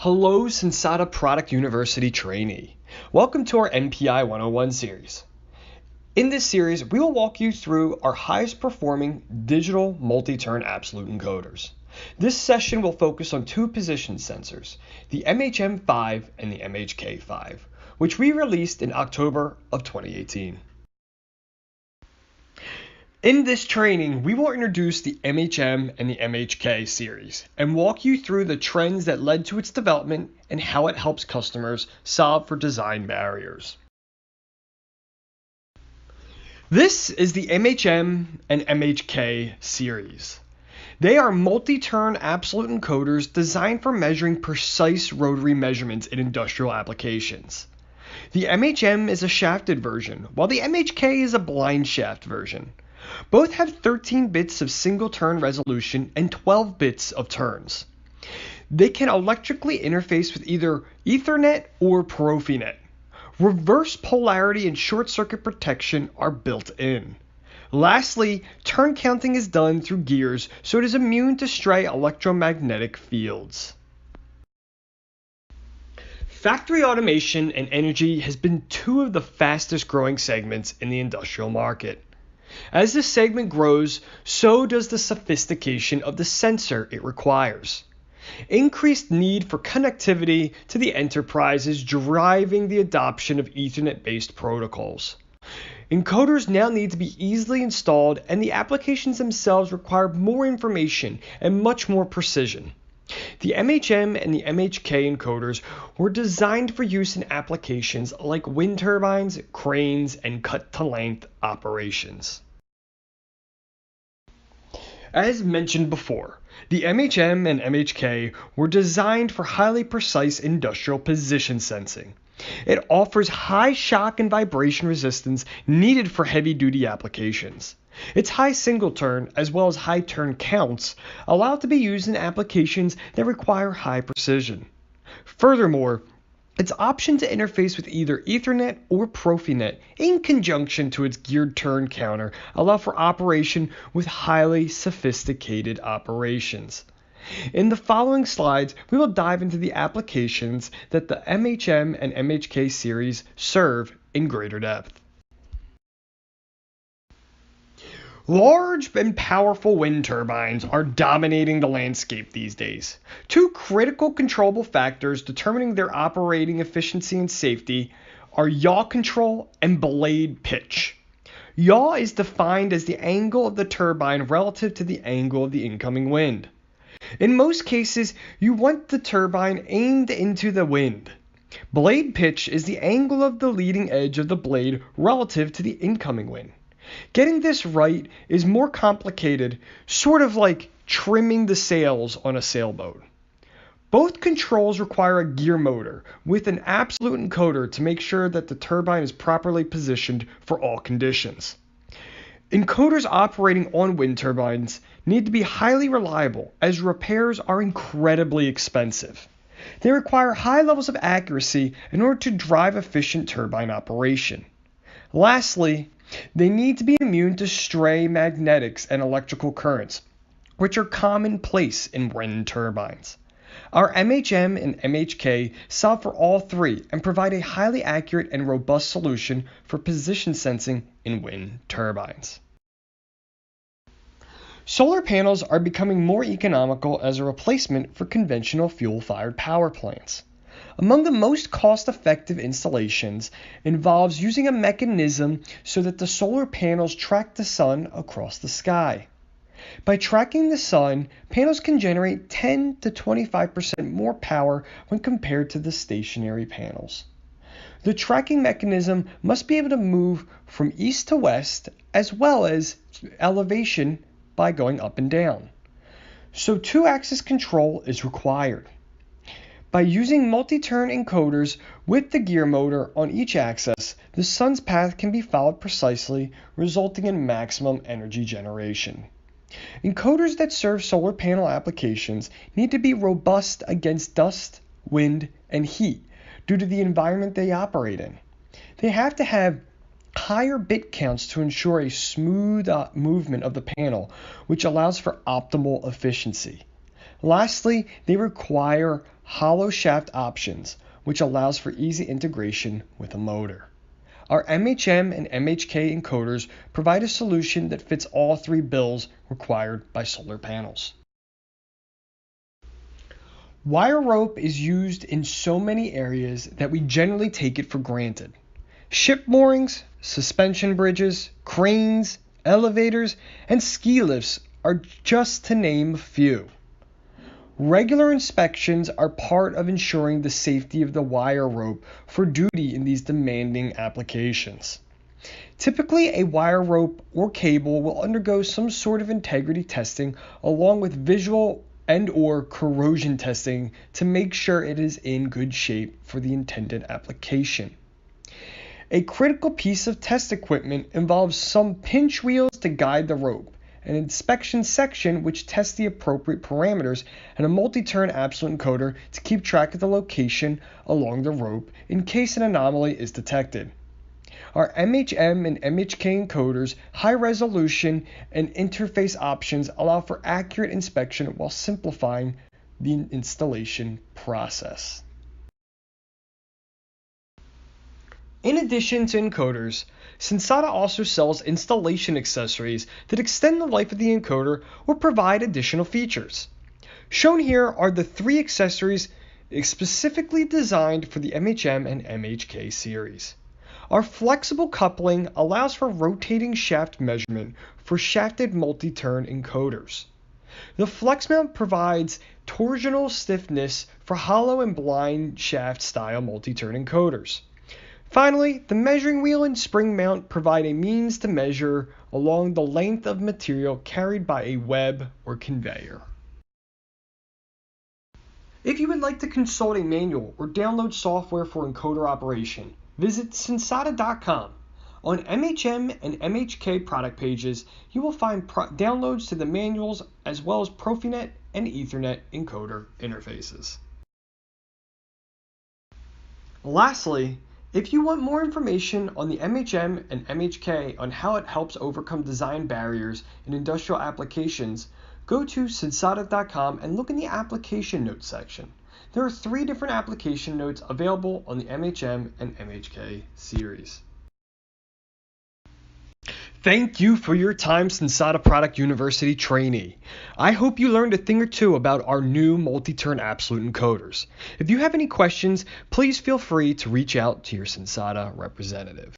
Hello, Sensata University trainee. Welcome to our NPI 101 series. In this series, we will walk you through our highest performing digital multi-turn absolute encoders. This session will focus on two position sensors, the MHM5 and the MHK5, which we released in October of 2018. In this training, we will introduce the MHM and the MHK series and walk you through the trends that led to its development and how it helps customers solve for design barriers. This is the MHM and MHK series. They are multi-turn absolute encoders designed for measuring precise rotary measurements in industrial applications. The MHM is a shafted version, while the MHK is a blind shaft version. Both have 13 bits of single turn resolution and 12 bits of turns. They can electrically interface with either Ethernet or Profinet. Reverse polarity and short circuit protection are built in. Lastly, turn counting is done through gears, so it is immune to stray electromagnetic fields. Factory automation and energy has been two of the fastest growing segments in the industrial market. As this segment grows, so does the sophistication of the sensor it requires. Increased need for connectivity to the enterprise is driving the adoption of Ethernet-based protocols. Encoders now need to be easily installed, and the applications themselves require more information and much more precision. The MHM and the MHK encoders were designed for use in applications like wind turbines, cranes, and cut-to-length operations. As mentioned before, the MHM and MHK were designed for highly precise industrial position sensing. It offers high shock and vibration resistance needed for heavy-duty applications. Its high single turn as well as high turn counts allow it to be used in applications that require high precision. Furthermore, its option to interface with either Ethernet or Profinet in conjunction to its geared turn counter allow for operation with highly sophisticated operations. In the following slides, we will dive into the applications that the MHM and MHK series serve in greater depth. Large and powerful wind turbines are dominating the landscape these days. Two critical controllable factors determining their operating efficiency and safety are yaw control and blade pitch. Yaw is defined as the angle of the turbine relative to the angle of the incoming wind. In most cases, you want the turbine aimed into the wind. Blade pitch is the angle of the leading edge of the blade relative to the incoming wind. Getting this right is more complicated, sort of like trimming the sails on a sailboat. Both controls require a gear motor with an absolute encoder to make sure that the turbine is properly positioned for all conditions. Encoders operating on wind turbines need to be highly reliable as repairs are incredibly expensive. They require high levels of accuracy in order to drive efficient turbine operation. Lastly, they need to be immune to stray magnetics and electrical currents, which are commonplace in wind turbines. Our MHM and MHK solve for all three and provide a highly accurate and robust solution for position sensing in wind turbines. Solar panels are becoming more economical as a replacement for conventional fuel-fired power plants. Among the most cost-effective installations involves using a mechanism so that the solar panels track the sun across the sky. By tracking the sun, panels can generate 10 to 25% more power when compared to the stationary panels. The tracking mechanism must be able to move from east to west as well as elevation by going up and down. So two-axis control is required. By using multi-turn encoders with the gear motor on each axis, the sun's path can be followed precisely, resulting in maximum energy generation. Encoders that serve solar panel applications need to be robust against dust, wind, and heat due to the environment they operate in. They have to have higher bit counts to ensure a smooth movement of the panel, which allows for optimal efficiency. Lastly, they require hollow shaft options, which allows for easy integration with a motor. Our MHM and MHK encoders provide a solution that fits all three bills required by solar panels. Wire rope is used in so many areas that we generally take it for granted. Ship moorings, suspension bridges, cranes, elevators, and ski lifts are just to name a few. Regular inspections are part of ensuring the safety of the wire rope for duty in these demanding applications. Typically, a wire rope or cable will undergo some sort of integrity testing along with visual and/or corrosion testing to make sure it is in good shape for the intended application. A critical piece of test equipment involves some pinch wheels to guide the rope, an inspection section which tests the appropriate parameters, and a multi-turn absolute encoder to keep track of the location along the rope in case an anomaly is detected. Our MHM and MHK encoders, high resolution, and interface options allow for accurate inspection while simplifying the installation process. In addition to encoders, Sensata also sells installation accessories that extend the life of the encoder or provide additional features. Shown here are the 3 accessories specifically designed for the MHM and MHK series. Our flexible coupling allows for rotating shaft measurement for shafted multi-turn encoders. The flex mount provides torsional stiffness for hollow and blind shaft style multi-turn encoders. Finally, the measuring wheel and spring mount provide a means to measure along the length of material carried by a web or conveyor. If you would like to consult a manual or download software for encoder operation, visit Sensata.com. On MHM and MHK product pages, you will find downloads to the manuals as well as Profinet and Ethernet encoder interfaces. Lastly, if you want more information on the MHM and MHK on how it helps overcome design barriers in industrial applications, go to Sensata.com and look in the application notes section. There are 3 different application notes available on the MHM and MHK series. Thank you for your time, Sensata Product University trainee. I hope you learned a thing or two about our new multi-turn absolute encoders. If you have any questions, please feel free to reach out to your Sensata representative.